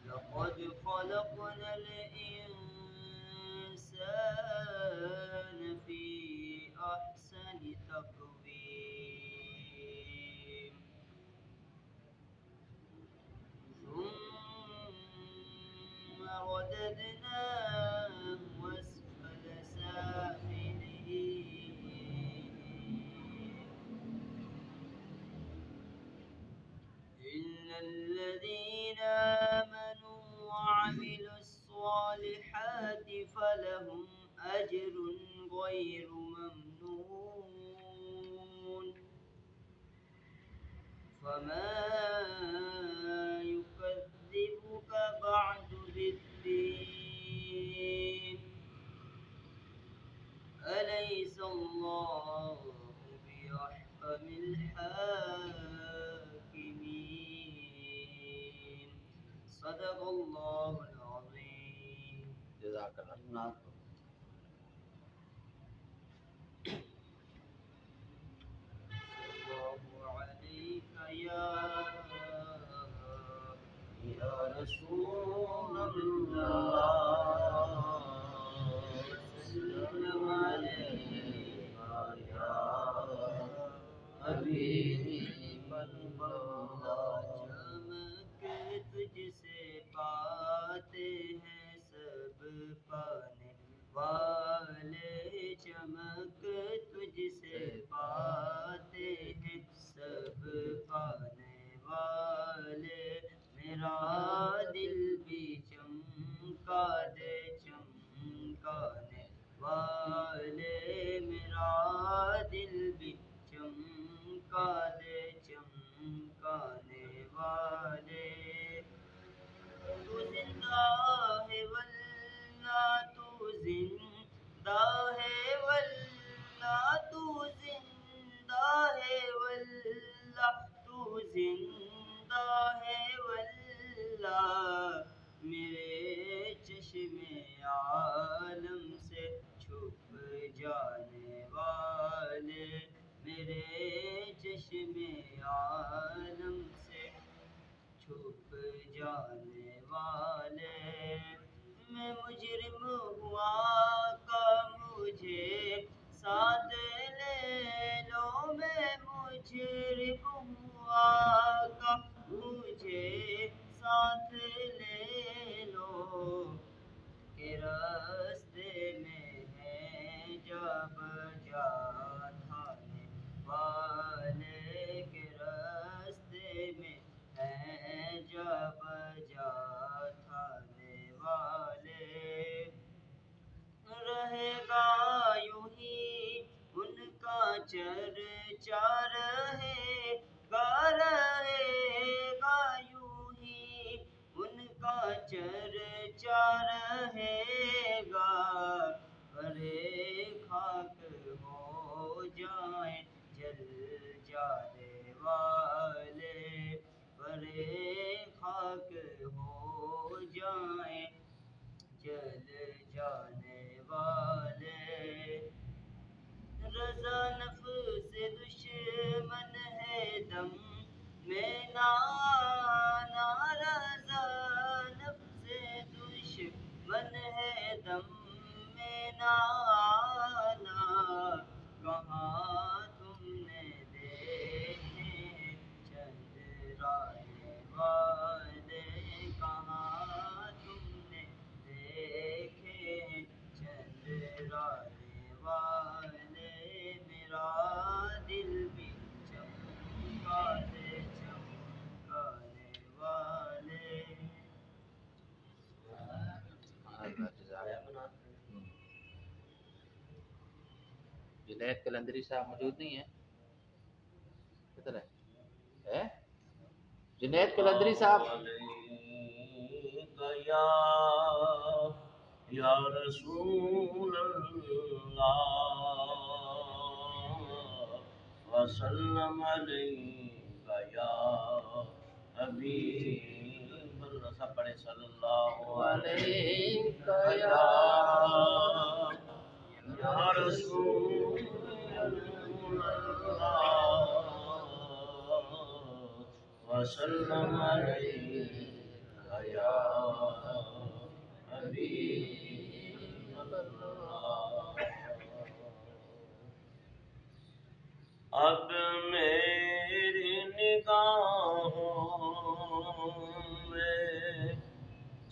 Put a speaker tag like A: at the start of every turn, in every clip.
A: لقد خلقنا الإنسان في أحسن تقويم ثم رددناه أسفل سافلين إلا الذين آمنوا وعملوا الصالحات فلهم أجر غير ممنون فما يكذبك بعد بالدين أليس الله بأحكم الحاكمين صدق الله العظيم
B: جزاک اللہ.
A: الله عليك يا رسول الله وسلم عليك يا حبيب اللہ. چمک تجھ سے پاتے ہیں سب پانے والے چمک تجھ سے پاتے ہیں سب پانے والے میرا دل بھی چمکا دے چمکانے والے میرا دل بھی چمکا دے چمکانے والے تو زندہ ہے واللہ تو زندہ ہے واللہ تو زندہ ہے واللہ تو زندہ ہے واللہ میرے چشم عالم سے چھپ جانے والے میرے چشم عالم سے چھپ جانے والے میں مجرم ہوا کا مجھے ساتھ لے لو میں مجرم ہوا کا مجھے ساتھ لے لو کہ راستے میں ہے جب جا تھانے والے کے راستے میں ہے جب جا تھانے والے رہے گا یوں ہی ان کا چرچا رہے گا یوں ہی ان کا چرچا رہے گا برے خاک ہو جائیں جل جانے والے برے خاک ہو جائیں جل جانے والے رضا نفس دشمن ہے دم میں نانا رضا نفس دشمن ہے دم میں نانا کہاں تم نے دیکھے چند رائے والے کہاں تم نے دیکھے چند رائے والے میرا دل بھی چمکا دے چمکانے والے
B: جنید قلندری صاحب موجود نہیں ہیں کدھر ہے جنید قلندری صاحب
A: یا رسول اللہ وسلم علیک یا حبیب اللہ سب پڑھے صلی اللہ علیہ یا رسول اللہ وسلم علیک یا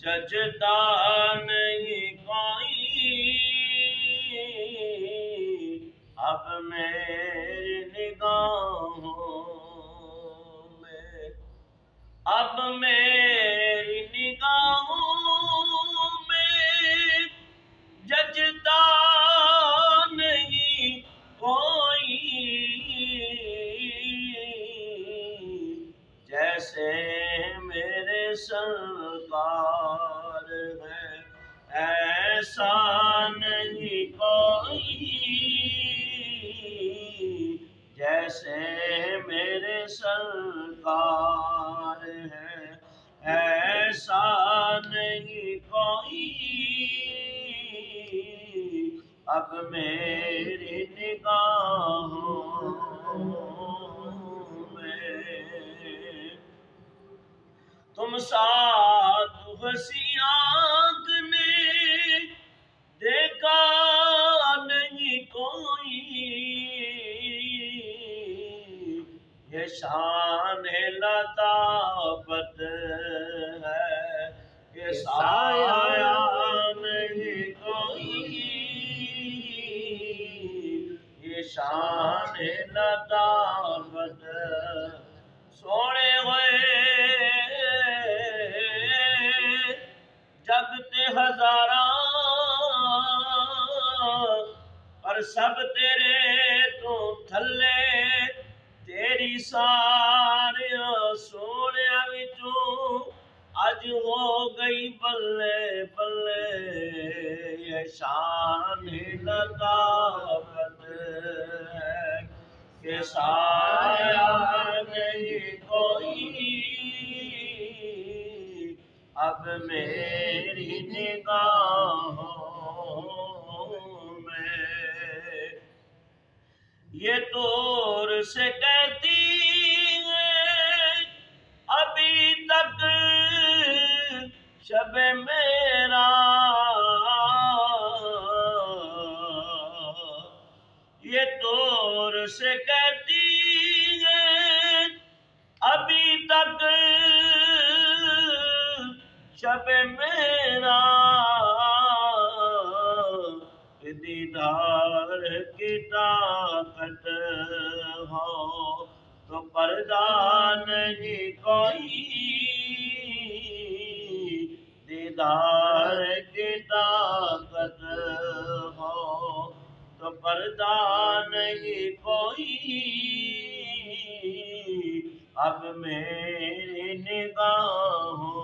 A: جچتا نہیں کوئی اب میری نگاہوں میں، اب میری نگاہوں میں جچتا نہیں کوئی جیسے میرے سرکار ہے، ایسا نہیں کوئی جیسے میرے سرکار ہے، ایسا نہیں کوئی اب میری نگاہوں میں۔ تم ساتھ ہنسی آنکھ نے دیکھا نہیں کوئی یہ شان لطافت ہے، یہ سایہ نہیں کوئی یہ شان لطافت سونے ہوئے جگتے ہزاراں پر سب تیرے تو تھلے تیری ساریاں سونیاں وچوں اج ہو گئی بلے بلے یہ شان لطافت ہے کہ سایہ نہیں کوئی اب میری نگاہوں میں۔ یہ طور سے کہتی ہے ابھی تک شب میرا، یہ طور سے کہتی ہے ابھی تک شب میرا، دیدار کی طاقت ہو تو پردہ نہیں کوئی دیدار کی طاقت ہو تو پردہ نہیں کوئی اب میری نگاہوں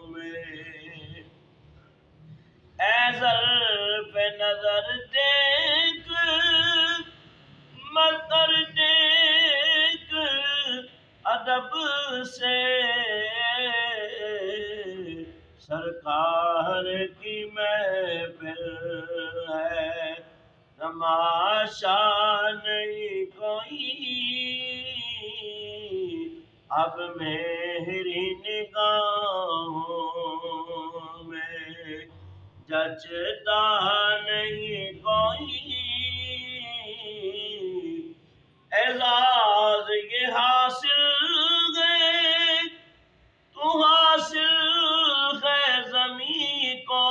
A: میں۔ اے زلف نظر دیکھ مظہر دیکھ ادب سے سرکار کی محفل ہے تماشا نہیں کوئی اب میری نگاہوں میں جچتا نہیں کوئی اعزاز یہ حاصل ہے تو حاصل ہے زمین کو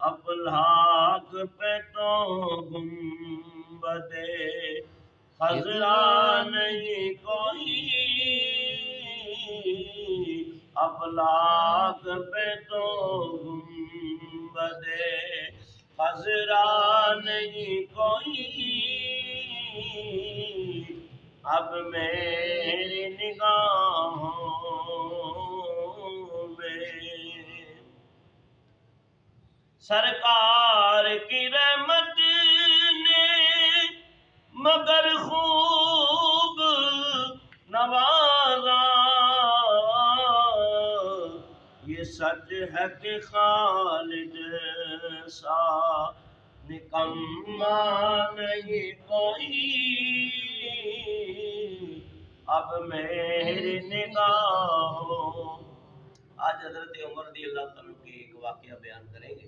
A: افلاک پہ تو گنبدِ خضرا نہیں کوئی افلاک پہ تو گنبدِ خضرا نہیں کوئی اب میری نگاہوں میں۔ سرکار کی رحمت نے مگر خوب نوازا، یہ سچ ہے کہ خالد سا نکما نہیں کوئی اب میری نگاہوں۔ آج حضرت عمر رضی اللہ تعالیٰ کے ایک واقعہ بیان کریں گے،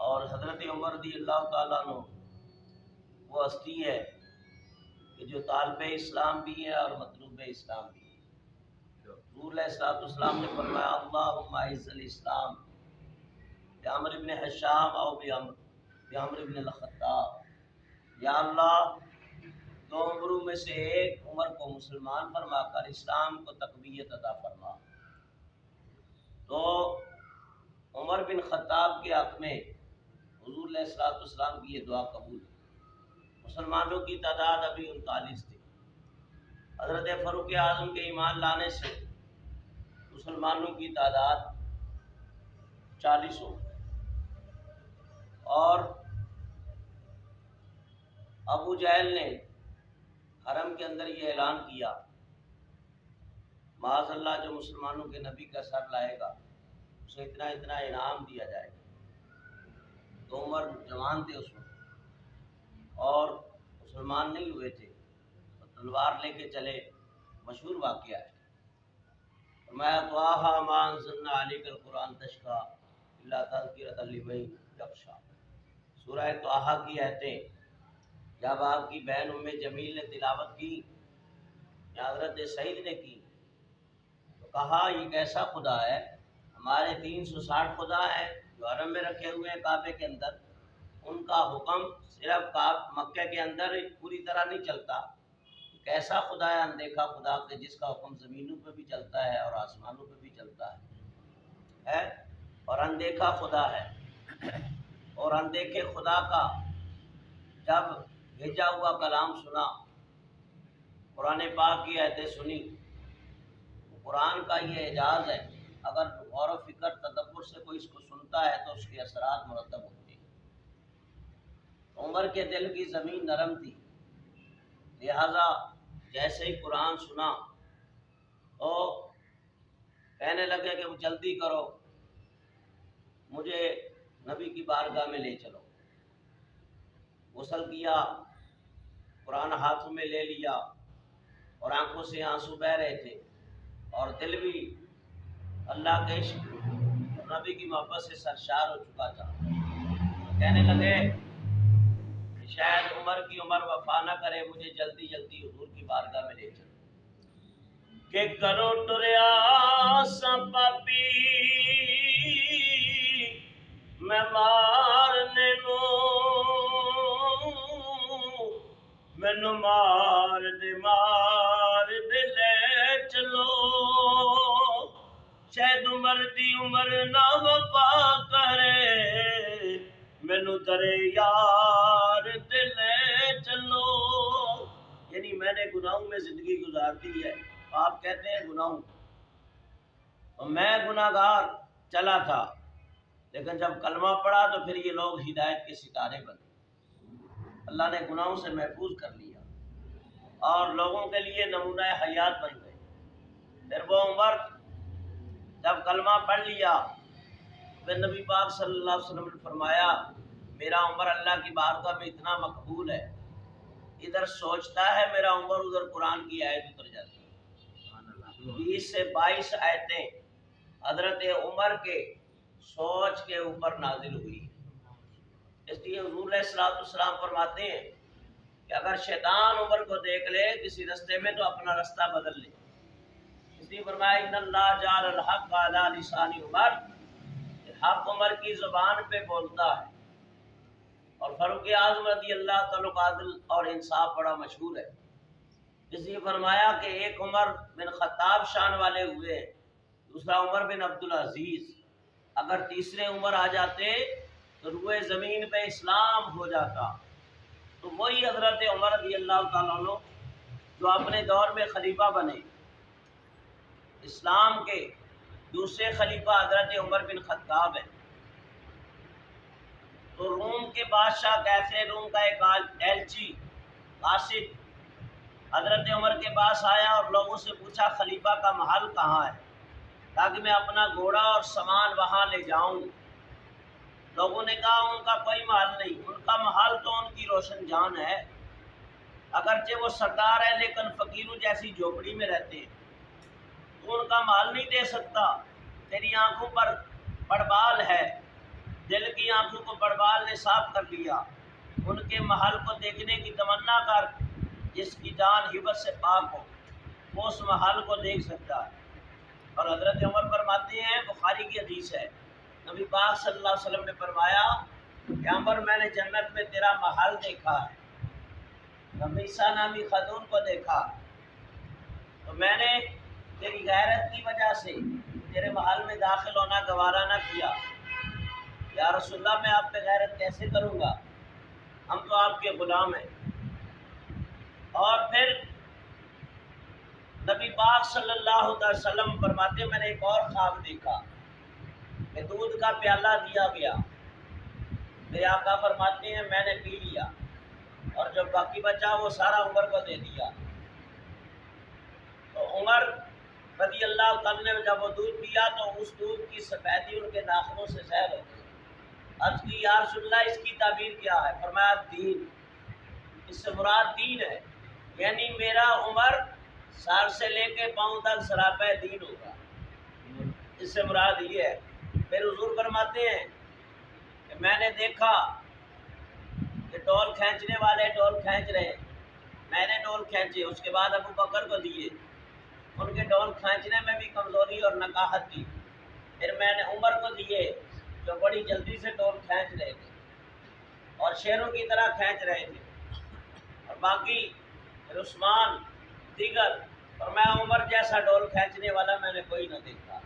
A: اور حضرت عمر رضی اللہ تعالیٰ عنہ وہ ہستی ہے کہ جو طالب اسلام بھی ہے اور مطلوب اسلام بھی ہے۔ حضور علیہ السلام نے فرمایا اللہم اعز الاسلام بعمر بن حشام او بعمر بن الخطاب، یا اللہ دو عمروں میں سے ایک عمر کو مسلمان فرما کر اسلام کو تقویت عطا فرما۔ تو عمر بن خطاب کے حق میں حضور علیہ السلام کی یہ دعا قبول ہے۔ مسلمانوں کی تعداد ابھی 39 تھی۔ حضرت فاروق اعظم کے ایمان لانے سے مسلمانوں کی تعداد 40 ہو گئی، اور ابو جہل نے حرم کے اندر یہ اعلان کیا معاذ اللہ جو مسلمانوں کے نبی کا سر لائے گا اسے اتنا اتنا انعام دیا جائے گا۔ تو عمر جوان تھے اس وقت اور مسلمان نہیں ہوئے تھے، تو تلوار لے کے چلے، مشہور واقعہ ہے۔ فرمایا طٰہٰ مَا أَنزَلْنَا عَلَيْكَ الْقُرْآنَ تَشْقَىٰ إِلَّا تَذْكِرَةً لِمَن یخشیٰ۔ سورہ طٰہٰ کی آیتیں جب آپ کی بہن ام جمیل نے تلاوت کی یا حضرت سعید نے کی تو کہا یہ کیسا خدا ہے، ہمارے 360 خدا ہیں جو حرم میں رکھے ہوئے ہیں کعبے کے اندر، ان کا حکم صرف مکہ کے اندر پوری طرح نہیں چلتا، کیسا خدا ہے اندیکھا خدا کہ جس کا حکم زمینوں پہ بھی چلتا ہے اور آسمانوں پہ بھی چلتا ہے اور اندیکھا خدا ہے۔ اور اندیکھے خدا کا جب بھیجا ہوا کلام سنا، قرآن پاک کی آیتیں سنی، قرآن کا یہ اعجاز ہے، اگر غور و فکر تدبر سے کوئی اس کو سنتا ہے تو اس کے اثرات مرتب ہوتے ہیں۔ عمر کے دل کی زمین نرم تھی، لہذا جیسے ہی قرآن سنا تو کہنے لگے کہ جلدی کرو، مجھے نبی کی بارگاہ میں لے چلو۔ غسل کیا، قرآن ہاتھوں میں لے لیا اور آنکھوں سے آنسو بہہ رہے تھے اور دل بھی اللہ کے عشق نبی کی محبت سے سرشار ہو چکا تھا۔ کہنے لگے کہ شاید عمر کی عمر وفا نہ کرے، مجھے جلدی جلدی حضور کی بارگاہ میں لے چلو کہ کرو ٹریا سا پاپی میں مارنے نو، مینو مار دے لے چلو، شاید عمر دی عمر نہ وفا کرے، مینو ترے یار دے لے چلو۔ یعنی میں نے گناہوں میں زندگی گزار دی ہے، آپ کہتے ہیں گناہوں، تو میں گناہگار چلا تھا، لیکن جب کلمہ پڑھا تو پھر یہ لوگ ہدایت کے ستارے بنے، اللہ نے گناہوں سے محفوظ کر لیا اور لوگوں کے لیے نمونہ حیات بن گئے۔ پھر وہ عمر جب کلمہ پڑھ لیا پھر نبی پاک صلی اللہ علیہ وسلم نے فرمایا میرا عمر اللہ کی بارگاہ میں اتنا مقبول ہے، ادھر سوچتا ہے میرا عمر، ادھر قرآن کی آیت اتر جاتی ہے۔ 20 سے 22 آیتیں حضرت عمر کے سوچ کے اوپر نازل ہوئی۔ اس لیے حضور علیہ السلام فرماتے ہیں کہ اگر شیطان عمر کو دیکھ لے کسی رستے میں تو اپنا رستہ بدل لے۔ اس لیے فرمایا ان اللہ جعل الحق علی لسان عمر، حق عمر کی زبان پہ بولتا ہے۔ اور فاروق اعظم رضی اللہ تعالیٰ عادل اور انصاف بڑا مشہور ہے، اس لیے فرمایا کہ ایک عمر بن خطاب شان والے ہوئے، دوسرا عمر بن عبدالعزیز، اگر تیسرے عمر آ جاتے تو روئے زمین پہ اسلام ہو جاتا۔ تو وہی حضرت عمر رضی اللہ تعالیٰ عنہ جو اپنے دور میں خلیفہ بنے، اسلام کے دوسرے خلیفہ حضرت عمر بن خطاب ہیں۔ تو روم کے بادشاہ کیسے، روم کا ایک ایلچی قاصد حضرت عمر کے پاس آیا اور لوگوں سے پوچھا خلیفہ کا محل کہاں ہے تاکہ میں اپنا گھوڑا اور سامان وہاں لے جاؤں۔ لوگوں نے کہا ان کا کوئی محل نہیں، ان کا محل تو ان کی روشن جان ہے، اگرچہ وہ سردار ہے لیکن فقیروں جیسی جھوپڑی میں رہتے ہیں، تو ان کا محل نہیں دے سکتا۔ تیری آنکھوں پر بڑبال ہے، دل کی آنکھوں کو بڑبال نے صاف کر لیا، ان کے محل کو دیکھنے کی تمنا کر، جس کی جان ہبت سے پاک ہو وہ اس محل کو دیکھ سکتا ہے۔ اور حضرت عمر فرماتے ہیں، بخاری کی حدیث ہے، نبی پاک صلی اللہ علیہ وسلم نے فرمایا کہ عمر میں نے جنت میں تیرا محل دیکھا ہے، نفیسہ نامی خاتون کو دیکھا، تو میں نے تیری غیرت کی وجہ سے تیرے محل میں داخل ہونا گوارا نہ کیا۔ یا رسول اللہ میں آپ پہ غیرت کیسے کروں گا، ہم تو آپ کے غلام ہیں۔ اور پھر نبی پاک صلی اللہ علیہ وسلم فرماتے ہیں میں نے ایک اور خواب دیکھا کہ دودھ کا پیالہ دیا گیا، میرے آقا فرماتے ہیں میں نے پی لیا، اور جو باقی بچا وہ سارا عمر کو دے دیا۔ تو عمر رضی اللہ تعالیٰ نے جب وہ دودھ پیا تو اس دودھ کی سفیدی ان کے ناخنوں سے ظاہر ہو گئی۔ عرض کی یا رسول اللہ اس کی تعبیر کیا ہے؟ فرمایا دین، اس سے مراد دین ہے، یعنی میرا عمر سر سے لے کے پاؤں تک سراپہ دین ہوگا، اس سے مراد یہ ہے۔ پھر حضور فرماتے ہیں کہ میں نے دیکھا کہ ڈول کھینچنے والے ڈول کھینچ رہے، میں نے ڈول کھینچے، اس کے بعد ابو بکر کو دیے، ان کے ڈول کھینچنے میں بھی کمزوری اور نکاہت تھی، پھر میں نے عمر کو دیے جو بڑی جلدی سے ڈول کھینچ رہے تھے اور شیروں کی طرح کھینچ رہے تھے، اور باقی پھر عثمان دیگر، اور میں عمر جیسا ڈول کھینچنے والا میں نے کوئی نہ دیکھا۔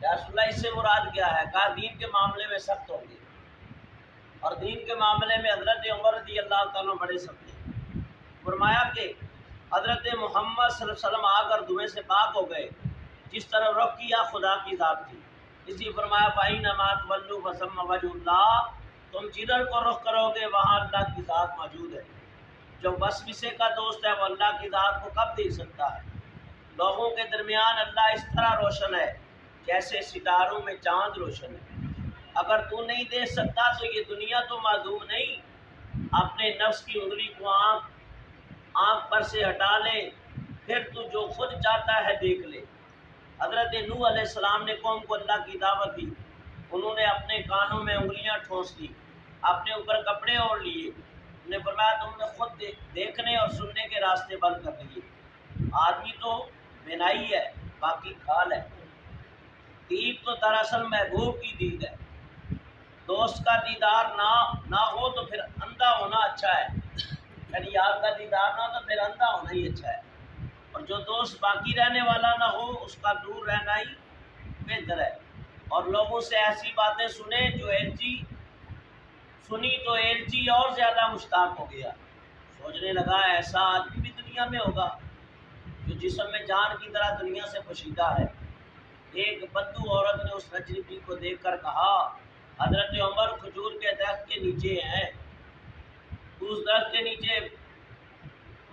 A: یا رسول اللہ اس سے مراد کیا ہے؟ کہا دین کے معاملے میں سخت ہوں گے، اور دین کے معاملے میں حضرت عمر رضی اللہ تعالیٰ بڑے سخت ہیں۔ فرمایا کہ حضرت محمد صلی اللہ علیہ وسلم آ کر دھویں سے پاک ہو گئے، جس طرح رخ کیا خدا کی ذات تھی، اس لیے فرمایا فَإِنَّمَا تُوَلُّوا فَثَمَّ وَجْهُ اللَّهِ، تم جدھر کو رخ کرو گے وہاں اللہ کی ذات موجود ہے۔ جو وسوسے کا دوست ہے وہ اللہ کی ذات کو کب دیکھ سکتا ہے؟ لوگوں کے درمیان اللہ اس طرح روشن ہے جیسے ستاروں میں چاند روشن ہے۔ اگر تو نہیں دیکھ سکتا تو یہ دنیا تو معدوم نہیں، اپنے نفس کی انگلی کو آنکھ پر سے ہٹا لے، پھر تو جو خود چاہتا ہے دیکھ لے۔ حضرت نوح علیہ السلام نے قوم کو اللہ کی دعوت دی، انہوں نے اپنے کانوں میں انگلیاں ٹھونس لی، اپنے اوپر کپڑے اوڑھ لیے، انہوں نے فرمایا تم نے خود دیکھنے اور سننے کے راستے بند کر دیے۔ آدمی تو بینائی ہے، باقی کھال ہے۔ دید تو دراصل محبوب کی دید ہے، دوست کا دیدار نہ ہو تو پھر اندھا ہونا اچھا ہے، یعنی یار کا دیدار نہ ہو تو پھر اندھا ہونا ہی اچھا ہے، اور جو دوست باقی رہنے والا نہ ہو اس کا دور رہنا ہی بہتر ہے۔ اور لوگوں سے ایسی باتیں سنیں جو سنی تو ایلچی اور زیادہ مشتاق ہو گیا، سوچنے لگا ایسا آدمی بھی دنیا میں ہوگا جو جسم میں جان کی طرح دنیا سے پوشیدہ ہے۔ ایک بدو عورت نے اس اجنبی کو دیکھ کر کہا حضرت عمر کھجور کے درخت کے نیچے ہیں، اس درخت کے نیچے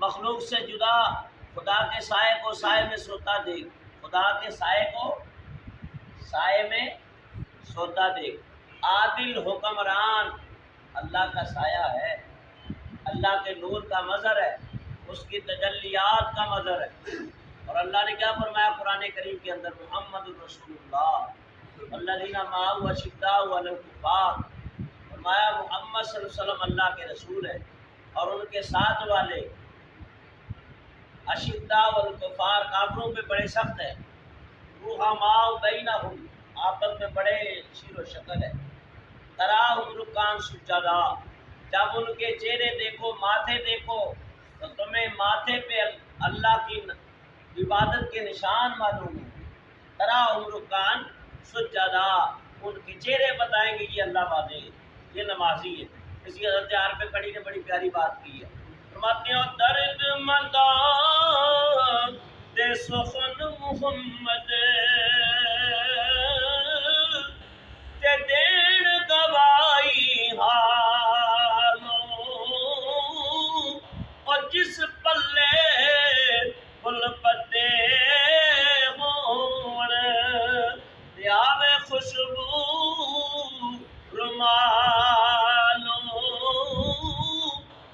A: مخلوق سے جدا خدا کے سائے کو سائے میں سوتا دیکھ، خدا کے سائے کو سائے میں سوتا دیکھ۔ عادل حکمران اللہ کا سایہ ہے، اللہ کے نور کا مظہر ہے، اس کی تجلیات کا مظہر ہے۔ اور اللہ نے کیا فرمایا قرآن کریم کے اندر؟ محمد رسول اللہ الذین معہ اشداء علی الکفار، فرمایا محمد صلی اللہ علیہ وسلم اللہ کے رسول ہیں اور ان کے ساتھ والے اشداء الکفار کافروں پہ بڑے سخت ہیں، رحماء بینہم آپس میں بڑے شیر و شکل ہے، تراہم رکعان سجدا، جب ان کے چہرے دیکھو ماتھے دیکھو تو تمہیں ماتھے پہ اللہ کی عبادت کے نشان معلوم ہوں، تراہم رکعان سجدا، ان کے چہرے بتائیں گے یہ اللہ والے، یہ نمازی ہے۔ اسی حضرت عارف کڑی نے بڑی پیاری بات کی ہے، فرماتے ہیں درد مندان دے سخن محمد تے دین گوائی حالوں، اور جس پلے پل پتے ہون تے آوے خوشبو رومالوں،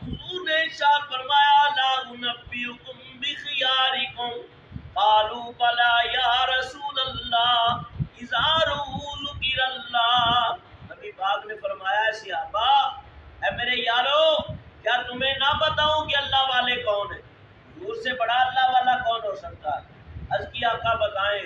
A: حضور نے ارشاد فرمایا لا انبئکم بخیارکم قالوا بلا یا رسول اللہ اذا رؤوا ذکر اللہ، نبی پاک نے فرمایا ہے صحابہ اے میرے یارو کیا تمہیں نہ بتاؤں کہ اللہ والے کون ہیں؟ حضور سے بڑا اللہ والا کون ہو سکتا ہے؟ عرض کی آقا بتائیں،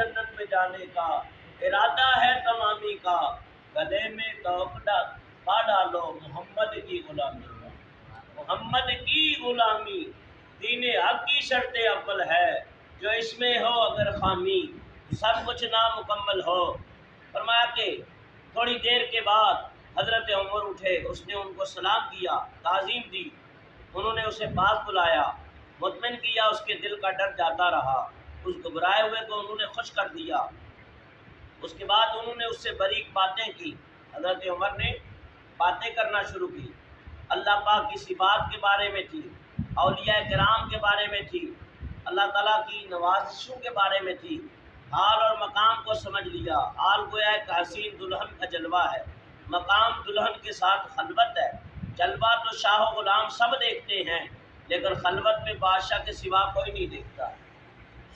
A: جنت میں جانے کا، ارادہ ہے تمامی کا، گلے میں توقع پا ڈالو محمد کی غلامی کا۔ محمد کی غلامی دین حق کی شرط اول ہے، جو اس میں ہو اگر خامی سب کچھ نامکمل ہو۔ فرمایا کہ تھوڑی دیر کے بعد حضرت عمر اٹھے، اس نے ان کو سلام کیا، تعظیم دی، انہوں نے اسے پاس بلایا، مطمئن کیا، اس کے دل کا ڈر جاتا رہا، اس گھبرائے ہوئے کو انہوں نے خوش کر دیا۔ اس کے بعد انہوں نے اس سے باریک باتیں کی، حضرت عمر نے باتیں کرنا شروع کی، اللہ پاک کی صفات کے بارے میں تھی، اولیاء کرام کے بارے میں تھی، اللہ تعالیٰ کی نوازشوں کے بارے میں تھی، حال اور مقام کو سمجھ لیا۔ حال گویا ایک حسین دلہن کا جلوہ ہے، مقام دلہن کے ساتھ خلوت ہے۔ جلوہ تو شاہ و غلام سب دیکھتے ہیں، لیکن خلوت میں بادشاہ کے سوا کوئی نہیں دیکھتا۔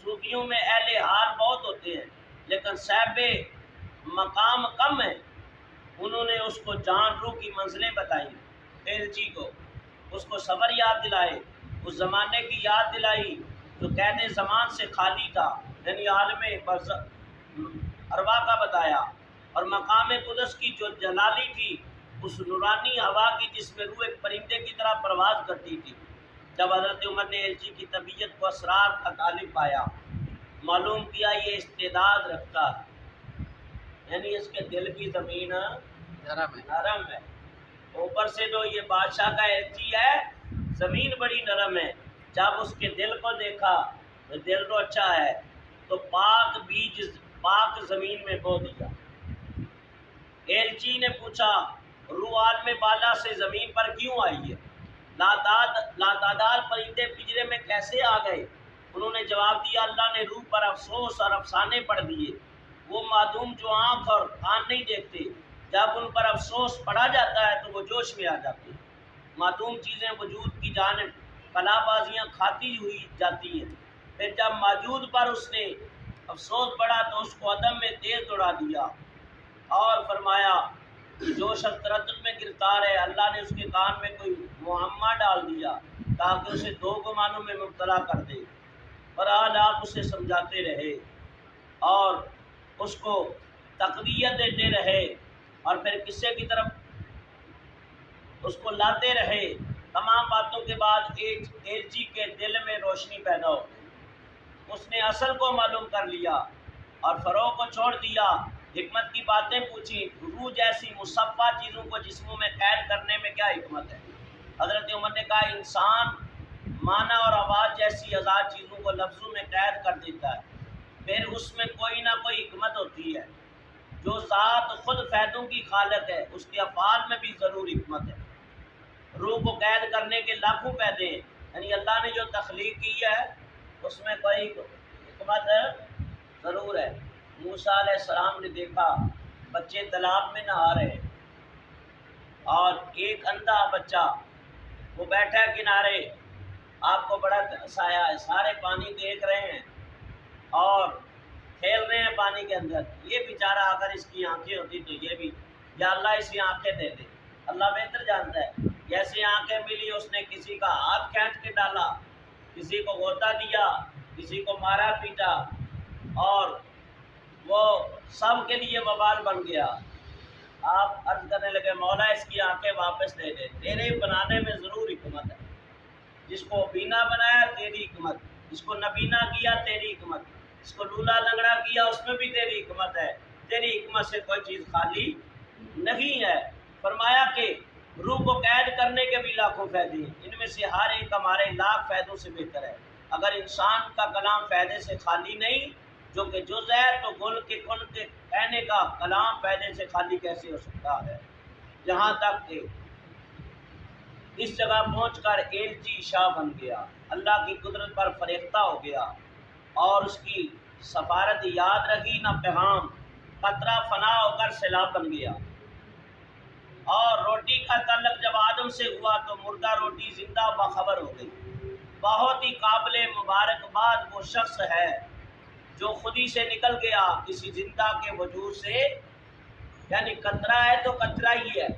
A: صوفیوں میں اہل حال بہت ہوتے ہیں، لیکن صاحب مقام کم ہے۔ انہوں نے اس کو جان روح کی منزلیں بتائیں، ایلچی کو، اس کو صبر یاد دلائے، اس زمانے کی یاد دلائی جو قید زمان سے خالی تھا، یعنی عالم ارواح کا بتایا، اور مقام قدس کی جو جلالی تھی، اس نورانی ہوا کی جس میں روح ایک پرندے کی طرح پرواز کرتی تھی۔ جب حضرت عمر نے ایلچی کی طبیعت کو اسرار کا طالب پایا، معلوم کیا یہ استعداد رکھتا ہے، یعنی اس کے دل کی زمین نرم ہے۔ اوپر سے جو یہ بادشاہ کا ایلچی ہے، زمین بڑی نرم ہے۔ جب اس کے دل کو دیکھا تو دل تو اچھا ہے، تو پاک بیج پاک زمین میں بو دیا۔ ایلچی نے پوچھا، روح عالم بالا سے زمین پر کیوں آئی ہے؟ لاتعداد پرندے پنجرے میں کیسے آ گئے؟ انہوں نے جواب دیا، اللہ نے روح پر افسوس اور افسانے پڑھ دیے۔ وہ معدوم جو آنکھ اور کان نہیں دیکھتے، جب ان پر افسوس پڑھا جاتا ہے تو وہ جوش میں آ جاتے ہیں۔ معدوم چیزیں وجود کی جانب کلا بازیاں کھاتی ہوئی جاتی ہیں، پھر جب موجود پر اس نے افسوس پڑھا تو اس کو عدم میں تیز دوڑا دیا، اور فرمایا جو شخص تردد میں گرفتار ہے، اللہ نے اس کے کان میں کوئی معمہ ڈال دیا تاکہ اسے دو گمانوں میں مبتلا کر دے۔ بہرحال آپ اسے سمجھاتے رہے اور اس کو تقویت دیتے رہے، اور پھر قصے کی طرف اس کو لاتے رہے۔ تمام باتوں کے بعد ایلچی کے دل میں روشنی پیدا ہو گئی، اس نے اصل کو معلوم کر لیا اور فروغ کو چھوڑ دیا۔ حکمت کی باتیں پوچھی، روح جیسی مصفہ چیزوں کو جسموں میں قید کرنے میں کیا حکمت ہے؟ حضرت عمر نے کہا، انسان معنی اور آواز جیسی آزاد چیزوں کو لفظوں میں قید کر دیتا ہے، پھر اس میں کوئی نہ کوئی حکمت ہوتی ہے۔ جو ذات خود فائدوں کی خالق ہے، اس کے افعال میں بھی ضرور حکمت ہے۔ روح کو قید کرنے کے لاکھوں فائدے ہیں، یعنی اللہ نے جو تخلیق کی ہے اس میں کوئی حکمت ضرور ہے۔ موسیٰ علیہ السلام نے دیکھا بچے تالاب میں نہا رہے، اور ایک اندھا بچہ وہ بیٹھا ہے کنارے، آپ کو بڑا سایہ ہے، سارے پانی دیکھ رہے ہیں اور کھیل رہے ہیں پانی کے اندر۔ یہ بیچارہ اگر اس کی آنکھیں ہوتی تو یہ بھی، یا اللہ اسے آنکھیں دے دے، اللہ بہتر جانتا ہے۔ جیسے آنکھیں ملی، اس نے کسی کا ہاتھ کھینچ کے ڈالا، کسی کو غوطہ دیا، کسی کو مارا پیٹا، اور وہ سب کے لیے وبال بن گیا۔ آپ عرض کرنے لگے، مولا اس کی آنکھیں واپس دے دے، تیرے بنانے میں ضرور حکمت ہے۔ جس کو بینا بنایا تیری حکمت، جس کو نبینا کیا تیری حکمت، جس کو لولا لنگڑا کیا اس میں بھی تیری حکمت ہے۔ تیری حکمت سے کوئی چیز خالی نہیں ہے۔ فرمایا کہ روح کو قید کرنے کے بھی لاکھوں فائدے ہیں، ان میں سے ہر ایک ہمارے لاکھ فائدوں سے بہتر ہے۔ اگر انسان کا کلام فائدے سے خالی نہیں، جو کہ جز ہے، تو گل کے کن کے کہنے کا کلام فائدے سے خالی کیسے ہو سکتا ہے؟ جہاں تک کہ اس جگہ پہنچ کر ایلچی شاہ بن گیا، اللہ کی قدرت پر فریختہ ہو گیا، اور اس کی سفارت یاد رکھی نہ پیغام، قطرہ فنا ہو کر سیلاب بن گیا۔ اور روٹی کا تعلق جب آدم سے ہوا تو مردہ روٹی زندہ باخبر ہو گئی۔ بہت ہی قابل مبارکباد وہ شخص ہے جو خودی سے نکل گیا کسی زندہ کے وجود سے، یعنی قطرہ ہے تو قطرہ ہی ہے،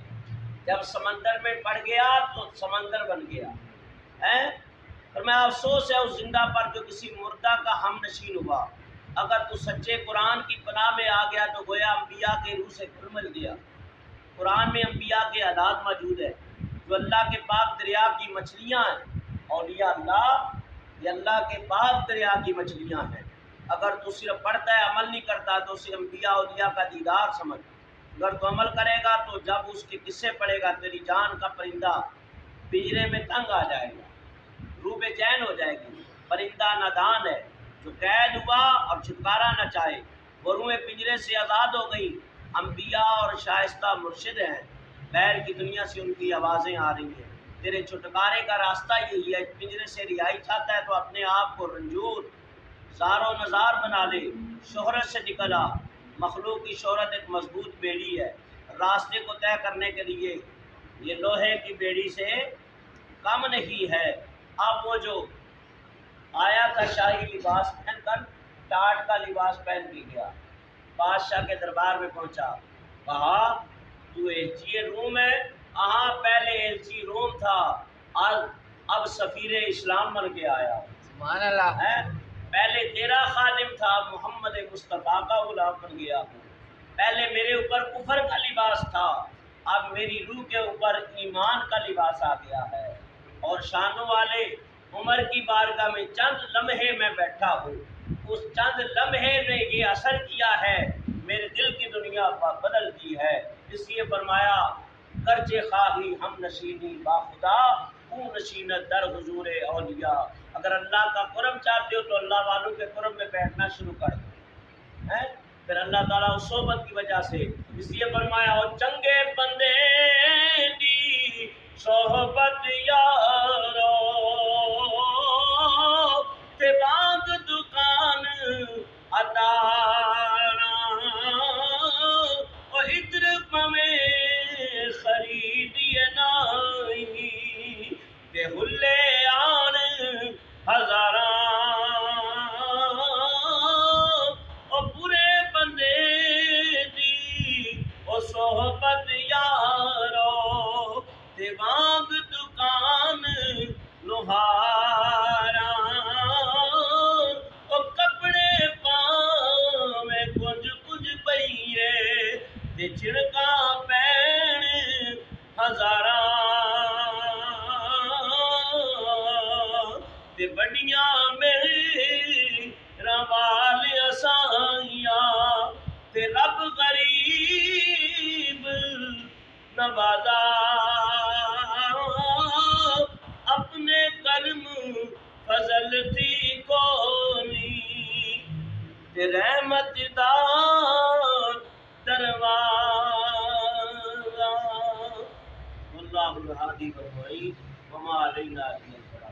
A: جب سمندر میں پڑ گیا تو سمندر بن گیا ہے۔ فرمایا افسوس ہے اس زندہ پر جو کسی مردہ کا ہم نشین ہوا۔ اگر تو سچے قرآن کی پناہ میں آ گیا تو گویا انبیاء کے روح سے گھل مل گیا۔ قرآن میں انبیاء کے اعداد موجود ہے جو اللہ کے پاک دریا کی مچھلیاں ہیں۔ اولیاء اللہ یہ اللہ کے پاک دریا کی مچھلیاں ہیں۔ اگر تو صرف پڑھتا ہے عمل نہیں کرتا تو صرف انبیاء اولیاء کا دیدار سمجھ۔ اگر تو عمل کرے گا تو جب اس کے قصے پڑھے گا تیری جان کا پرندہ پنجرے میں تنگ آ جائے گا، روح بے چین ہو جائے گی۔ پرندہ نادان ہے جو قید ہوا اور چھٹکارا نہ چاہے، وہ روح پنجرے سے آزاد ہو گئی۔ انبیاء اور شائستہ مرشد ہیں، غیر کی دنیا سے ان کی آوازیں آ رہی ہیں۔ تیرے چھٹکارے کا راستہ یہی ہے، پنجرے سے رہائی چاہتا ہے تو اپنے آپ کو رنجور زار و نزار بنا لے، شہرت سے نکل آ۔ مخلوق کی شہرت ایک مضبوط بیڑی ہے، راستے کو طے کرنے کے لیے یہ لوہے کی بیڑی سے کم نہیں ہے۔ اب وہ جو آیا تھا شاہی لباس پہن کر، ٹاٹ کا لباس پہن کے گیا، بادشاہ کے دربار میں پہنچا، کہا تو ایلچی روم ہے؟ ہاں پہلے ایلچی روم تھا، اب سفیر اسلام بن کے آیا
B: سبحان اللہ
A: ہے۔ پہلے تیرا خادم تھا، محمد مصطفیٰ کا غلام بن گیا ہوں۔ پہلے میرے اوپر کفر کا لباس تھا، اب میری روح کے اوپر ایمان کا لباس آ گیا ہے، اور شانوں والے عمر کی بارگاہ میں چند لمحے میں بیٹھا ہوں۔ اس چند لمحے نے یہ اثر کیا ہے، میرے دل کی دنیا بدل دی ہے۔ اس لیے فرمایا گرچہ خواہی ہم نشینی با خدا، او نشینت در حضور اولیاء۔ اگر اللہ کا قرب چاہتے ہو تو اللہ والوں کے قرب میں بیٹھنا شروع کر دو، پھر اللہ تعالیٰ اس صحبت کی وجہ سے، اس لیے فرمایا او چنگے بندے دی صحبت یارو تے باغ دکان ادارا، او ادھر پمیں خریدیے نائی تے ہلے آن ہزاراں، او برے بندے دی او صحبت یارو تے باغ دکان لوہارا، او کپڑے پاویں کچھ کچھ پئیے تے چھڑکا پین ہزاراں، تے بڑیاں میرا وال اسائیاں تے رب غریب نوازا، اپنے کرم فضل تھی کونی تے رحمت دا دروازہ۔ اللہ الہادی والمعین وما علینا الا البلاغ۔